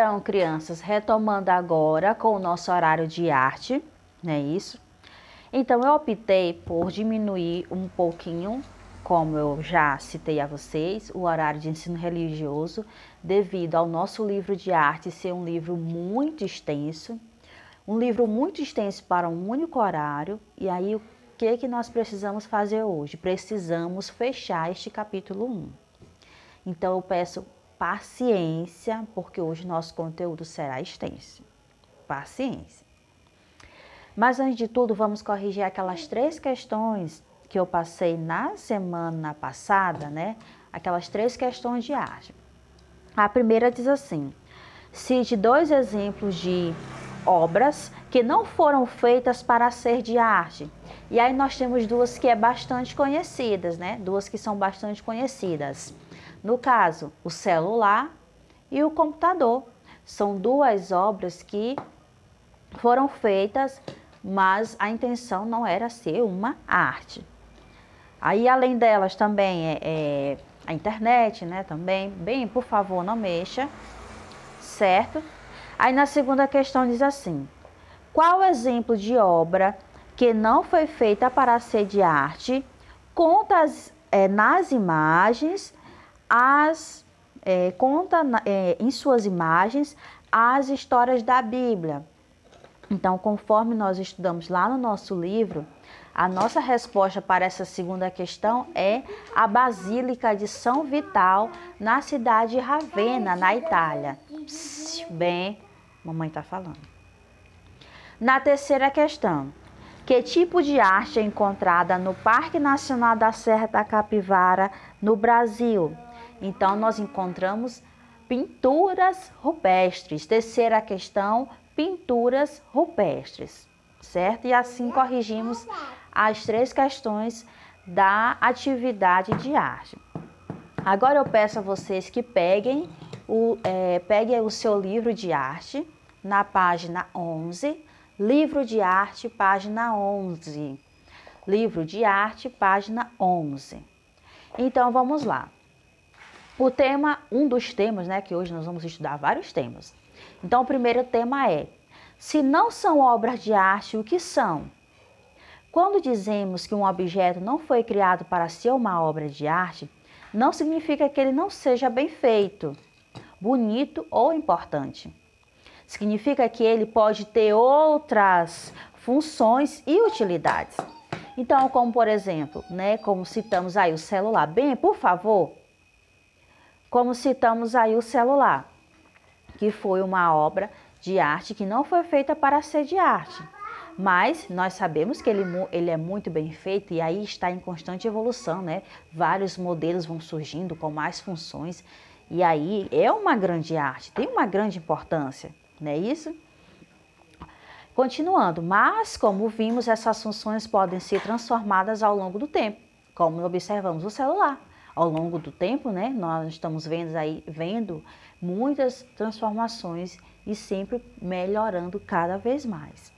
Então, crianças, retomando agora com o nosso horário de arte, não é isso? Então, eu optei por diminuir um pouquinho, como eu já citei a vocês, o horário de ensino religioso, devido ao nosso livro de arte ser um livro muito extenso para um único horário. E aí, o que nós precisamos fazer hoje? Precisamos fechar este capítulo 1. Então, eu peço paciência, porque hoje nosso conteúdo será extenso. Paciência. Mas, antes de tudo, vamos corrigir aquelas 3 questões que eu passei na semana passada, né? Aquelas 3 questões de arte. A primeira diz assim: cite 2 exemplos de obras que não foram feitas para ser de arte. E aí nós temos 2 que é bastante conhecidas, né? 2 que são bastante conhecidas. No caso, o celular e o computador. São 2 obras que foram feitas, mas a intenção não era ser uma arte. Aí, além delas, também a internet, né? Também, bem, por favor, não mexa, certo? Aí, na segunda questão diz assim: qual exemplo de obra que não foi feita para ser de arte conta nas imagens em suas imagens as histórias da Bíblia? Então, conforme nós estudamos lá no nosso livro, a nossa resposta para essa segunda questão é a Basílica de São Vital, na cidade de Ravenna, na Itália. Bem, mamãe está falando. Na terceira questão: que tipo de arte é encontrada no Parque Nacional da Serra da Capivara, no Brasil? Então, nós encontramos pinturas rupestres. Terceira questão: pinturas rupestres, certo? E assim corrigimos as 3 questões da atividade de arte. Agora eu peço a vocês que peguem o seu livro de arte na página 11, livro de arte, página 11. Livro de arte, página 11. Então, vamos lá. O tema, um dos temas, né, que hoje nós vamos estudar vários temas. Então, o primeiro tema é: se não são obras de arte, o que são? Quando dizemos que um objeto não foi criado para ser uma obra de arte, não significa que ele não seja bem feito, bonito ou importante. Significa que ele pode ter outras funções e utilidades. Então, como por exemplo, né, como citamos aí o celular. Bem, por favor, como citamos aí o celular, que foi uma obra de arte que não foi feita para ser de arte. Mas nós sabemos que ele é muito bem feito e aí está em constante evolução, né? Vários modelos vão surgindo com mais funções e aí é uma grande arte, tem uma grande importância, não é isso? Continuando, mas como vimos, essas funções podem ser transformadas ao longo do tempo, como observamos o celular. Ao longo do tempo, né, nós estamos vendo muitas transformações e sempre melhorando cada vez mais.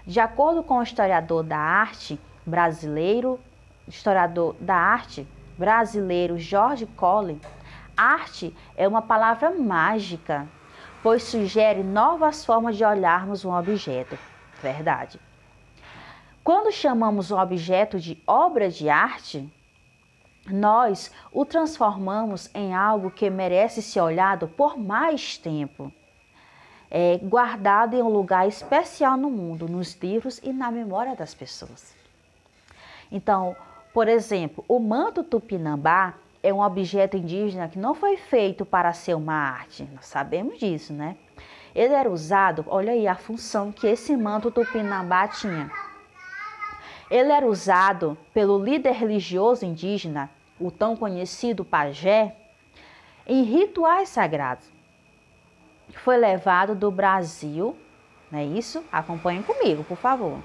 De acordo com o historiador da arte brasileiro George Colin, arte é uma palavra mágica, pois sugere novas formas de olharmos um objeto. Verdade. Quando chamamos um objeto de obra de arte, nós o transformamos em algo que merece ser olhado por mais tempo, guardado em um lugar especial no mundo, nos livros e na memória das pessoas. Então, por exemplo, o manto tupinambá é um objeto indígena que não foi feito para ser uma arte, nós sabemos disso, né? Ele era usado, olha aí a função que esse manto tupinambá tinha. Ele era usado pelo líder religioso indígena, o tão conhecido pajé, em rituais sagrados. Foi levado do Brasil, não é isso? Acompanhem comigo, por favor.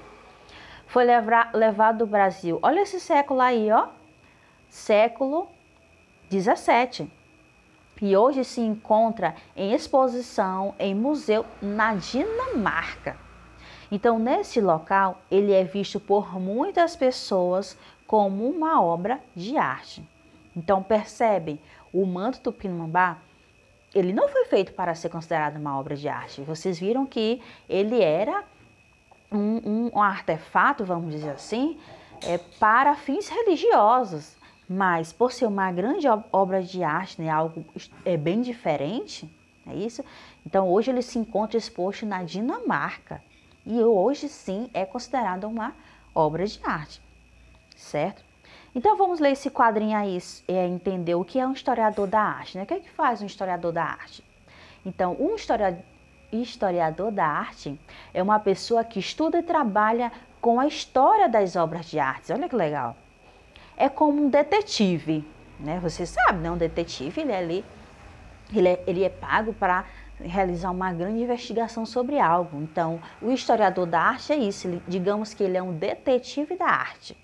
Foi levado do Brasil, olha esse século aí, ó, século 17. E hoje se encontra em exposição em museu na Dinamarca. Então, nesse local, ele é visto por muitas pessoas como uma obra de arte. Então, percebem, o manto tupinambá ele não foi feito para ser considerado uma obra de arte. Vocês viram que ele era um artefato, vamos dizer assim, para fins religiosos. Mas por ser uma grande obra de arte, né, algo bem diferente, é isso? Então hoje ele se encontra exposto na Dinamarca. E hoje sim é considerado uma obra de arte, certo? Então vamos ler esse quadrinho aí e entender o que é um historiador da arte, né? O que é que faz um historiador da arte? Então, um historiador da arte é uma pessoa que estuda e trabalha com a história das obras de arte. Olha que legal. É como um detetive, né? Você sabe, né? Um detetive, ele é pago para realizar uma grande investigação sobre algo. Então, o historiador da arte é isso. Digamos que ele é um detetive da arte.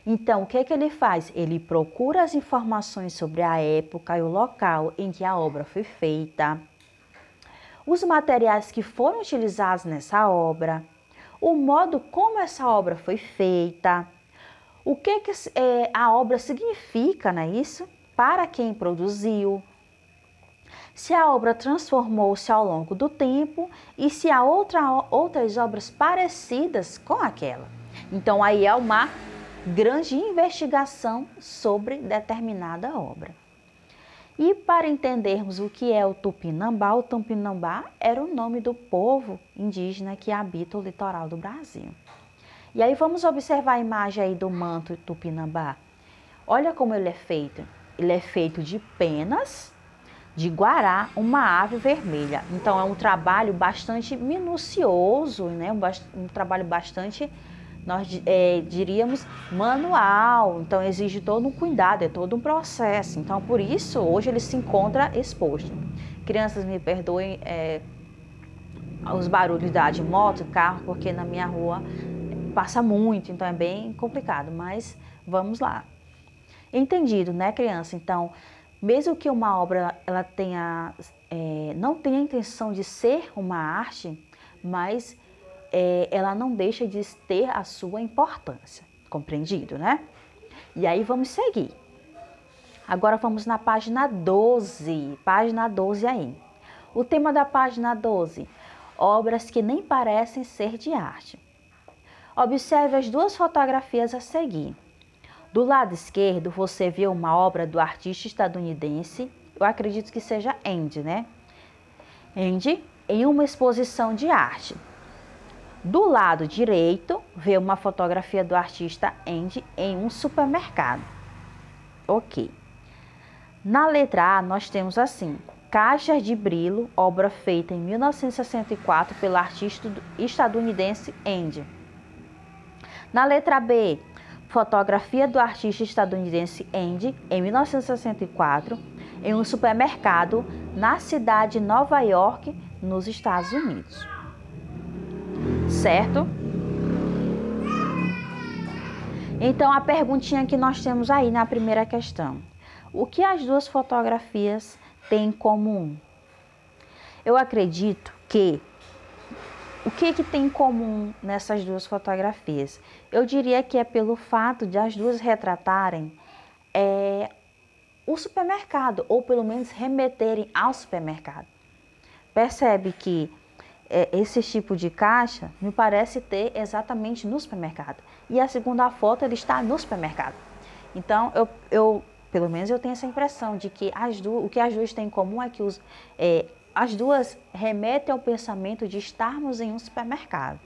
Então, o que é que ele faz? Ele procura as informações sobre a época e o local em que a obra foi feita, os materiais que foram utilizados nessa obra, o modo como essa obra foi feita, o que a obra significa, não é isso? Para quem produziu, se a obra transformou-se ao longo do tempo e se há outras obras parecidas com aquela. Então, aí é uma grande investigação sobre determinada obra. E para entendermos o que é o Tupinambá era o nome do povo indígena que habita o litoral do Brasil. E aí vamos observar a imagem aí do manto Tupinambá. Olha como ele é feito. Ele é feito de penas de guará, uma ave vermelha. Então é um trabalho bastante minucioso, né? Um trabalho bastante, nós diríamos, manual. Então exige todo um cuidado, é todo um processo. Então por isso hoje ele se encontra exposto. Crianças, me perdoem os barulhos de moto, carro, porque na minha rua passa muito, então é bem complicado, mas vamos lá. Entendido, né, criança? Então, mesmo que uma obra ela não tenha a intenção de ser uma arte, mas ela não deixa de ter a sua importância. Compreendido, né? E aí vamos seguir. Agora vamos na página 12. Página 12 aí. O tema da página 12. Obras que nem parecem ser de arte. Observe as duas fotografias a seguir. Do lado esquerdo, você vê uma obra do artista estadunidense, eu acredito que seja Andy, né? Andy, em uma exposição de arte. Do lado direito, vê uma fotografia do artista Andy em um supermercado. Ok. Na letra A, nós temos assim, Caixas de Brilho, obra feita em 1964 pelo artista estadunidense Andy. Na letra B, fotografia do artista estadunidense Andy, em 1964, em um supermercado na cidade de Nova York, nos Estados Unidos. Certo? Então, a perguntinha que nós temos aí na primeira questão. O que as duas fotografias têm em comum? Eu acredito que o que tem em comum nessas duas fotografias? Eu diria que é pelo fato de as duas retratarem o supermercado, ou pelo menos remeterem ao supermercado. Percebe que esse tipo de caixa me parece ter exatamente no supermercado. E a segunda foto, ele está no supermercado. Então, pelo menos eu tenho essa impressão de que o que as duas têm em comum é que as duas remetem ao pensamento de estarmos em um supermercado.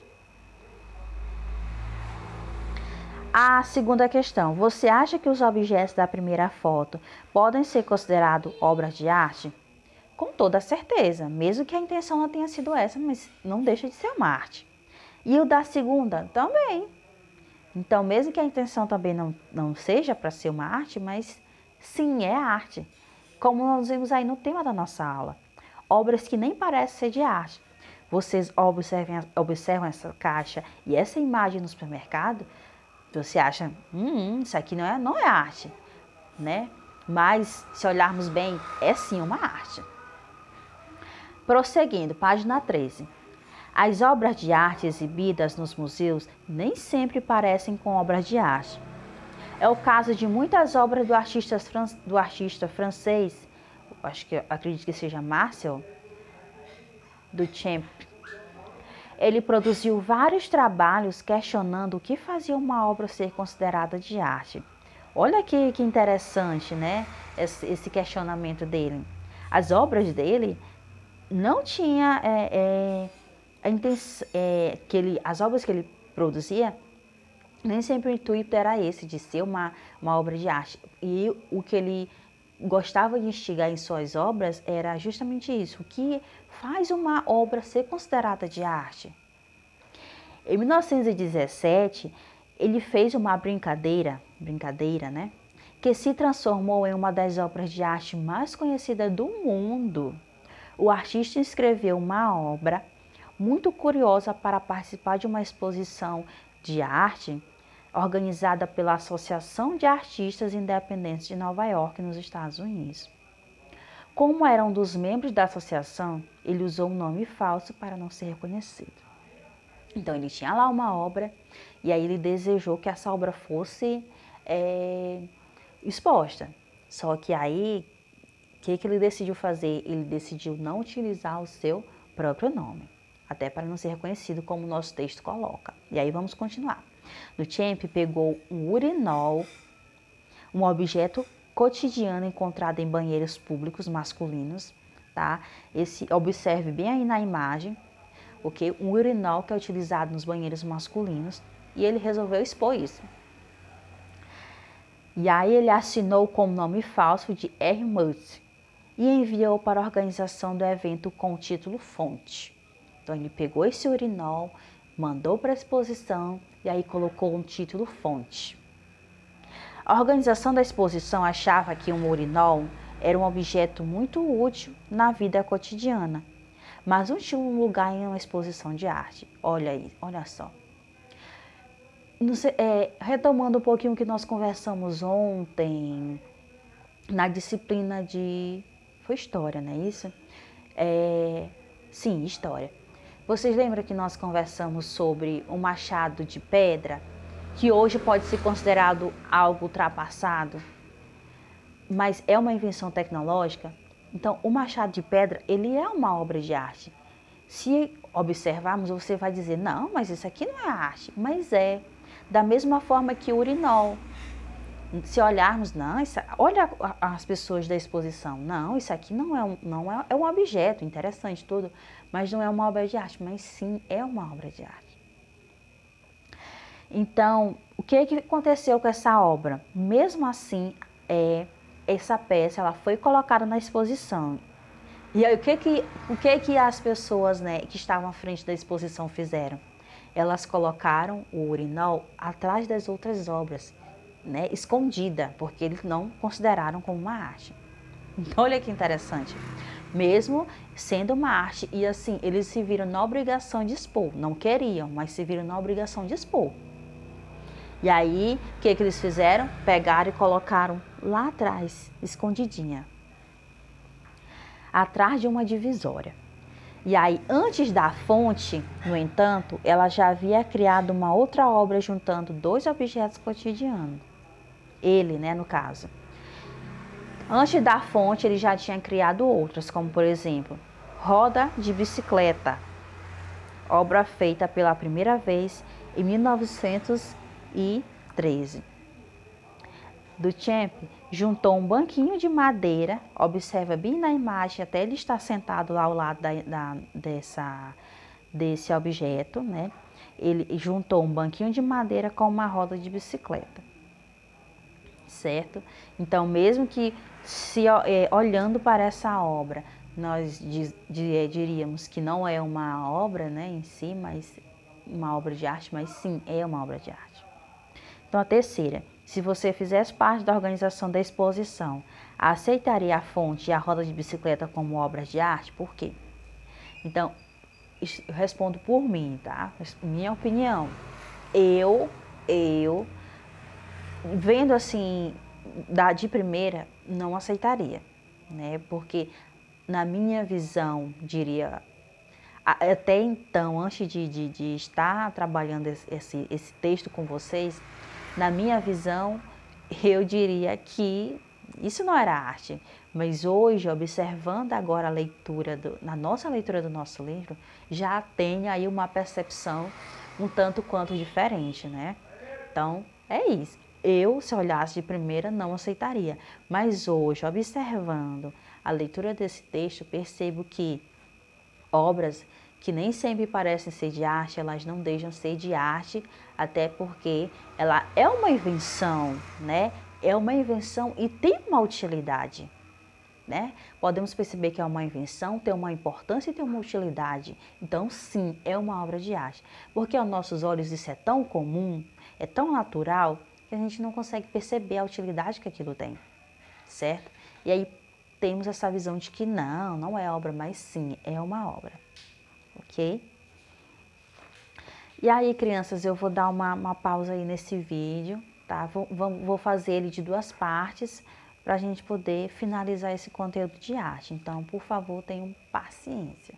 A segunda questão. Você acha que os objetos da primeira foto podem ser considerados obras de arte? Com toda certeza, mesmo que a intenção não tenha sido essa, mas não deixa de ser uma arte. E o da segunda? Também. Então, mesmo que a intenção também não seja para ser uma arte, mas sim, é arte. Como nós vimos aí no tema da nossa aula. Obras que nem parecem ser de arte. Vocês observam essa caixa e essa imagem no supermercado, você acha, isso aqui não é arte, né? Mas, se olharmos bem, é sim uma arte. Prosseguindo, página 13. As obras de arte exibidas nos museus nem sempre parecem com obras de arte. É o caso de muitas obras do artista francês acredito que seja Marcel Duchamp. Ele produziu vários trabalhos questionando o que fazia uma obra ser considerada de arte. Olha que interessante, né? Esse questionamento dele. As obras dele não tinha a intenção, as obras que ele produzia, nem sempre o intuito era esse, de ser uma obra de arte. E o que ele gostava de instigar em suas obras era justamente isso, o que faz uma obra ser considerada de arte. Em 1917, ele fez uma brincadeira, né, que se transformou em uma das obras de arte mais conhecidas do mundo. O artista escreveu uma obra muito curiosa para participar de uma exposição de arte organizada pela Associação de Artistas Independentes de Nova York, nos Estados Unidos. Como era um dos membros da associação, ele usou um nome falso para não ser reconhecido. Então, ele tinha lá uma obra e aí ele desejou que essa obra fosse exposta. Só que aí, o que ele decidiu fazer? Ele decidiu não utilizar o seu próprio nome, até para não ser reconhecido, como o nosso texto coloca. E aí vamos continuar. Duchamp pegou um urinol, um objeto cotidiano encontrado em banheiros públicos masculinos, tá? Observe bem aí na imagem, ok? Um urinol que é utilizado nos banheiros masculinos, e ele resolveu expor isso. E aí ele assinou com o nome falso de R. Mutt e enviou para a organização do evento com o título fonte. Então ele pegou esse urinol, mandou para a exposição e aí colocou um título fonte. A organização da exposição achava que um urinol era um objeto muito útil na vida cotidiana, mas não tinha um lugar em uma exposição de arte. Olha aí, olha só. Retomando um pouquinho o que nós conversamos ontem, na disciplina foi História, não é isso? Sim, História. Vocês lembram que nós conversamos sobre o machado de pedra, que hoje pode ser considerado algo ultrapassado, mas é uma invenção tecnológica? Então, o machado de pedra, ele é uma obra de arte. Se observarmos, você vai dizer, não, mas isso aqui não é arte. Mas é. Da mesma forma que o urinol. Se olharmos, não, olha as pessoas da exposição. Não, isso aqui não é um objeto, interessante tudo, mas não é uma obra de arte, mas sim é uma obra de arte. Então, o que aconteceu com essa obra? Mesmo assim, essa peça ela foi colocada na exposição. E aí, o que as pessoas, né, que estavam à frente da exposição fizeram? Elas colocaram o urinol atrás das outras obras, né, escondida, porque eles não consideraram como uma arte. Então, olha que interessante. Mesmo sendo uma arte, e assim, eles se viram na obrigação de expor. Não queriam, mas se viram na obrigação de expor. E aí, o que eles fizeram? Pegaram e colocaram lá atrás, escondidinha, atrás de uma divisória. E aí, antes da fonte, no entanto, ela já havia criado uma outra obra juntando dois objetos cotidianos. Ele, né, no caso. Antes da fonte, ele já tinha criado outras, como por exemplo, roda de bicicleta, obra feita pela primeira vez em 1913. Duchamp juntou um banquinho de madeira, observa bem na imagem, até ele está sentado lá ao lado desse objeto, né? Ele juntou um banquinho de madeira com uma roda de bicicleta, certo? Então, mesmo que olhando para essa obra, nós diríamos que não é uma obra, né, em si, mas uma obra de arte, mas sim, é uma obra de arte. Então, a terceira, se você fizesse parte da organização da exposição, aceitaria a fonte e a roda de bicicleta como obras de arte? Por quê? Então, eu respondo por mim, tá? Minha opinião. Eu vendo assim, de primeira, não aceitaria, né? Porque, na minha visão, diria, até então, antes de estar trabalhando esse texto com vocês, na minha visão, eu diria que isso não era arte, Mas hoje, observando agora na nossa leitura do nosso livro, já tem aí uma percepção um tanto quanto diferente, né? Então, é isso. Eu, se olhasse de primeira, não aceitaria. Mas hoje, observando a leitura desse texto, percebo que obras que nem sempre parecem ser de arte, elas não deixam ser de arte, até porque ela é uma invenção, né? É uma invenção e tem uma utilidade, né? Podemos perceber que é uma invenção, tem uma importância e tem uma utilidade. Então, sim, é uma obra de arte. Porque aos nossos olhos isso é tão comum, é tão natural, que a gente não consegue perceber a utilidade que aquilo tem, certo? E aí temos essa visão de que não é obra, mas sim, é uma obra, ok? E aí, crianças, eu vou dar uma pausa aí nesse vídeo, tá? Vou fazer ele de 2 partes para a gente poder finalizar esse conteúdo de arte. Então, por favor, tenham paciência.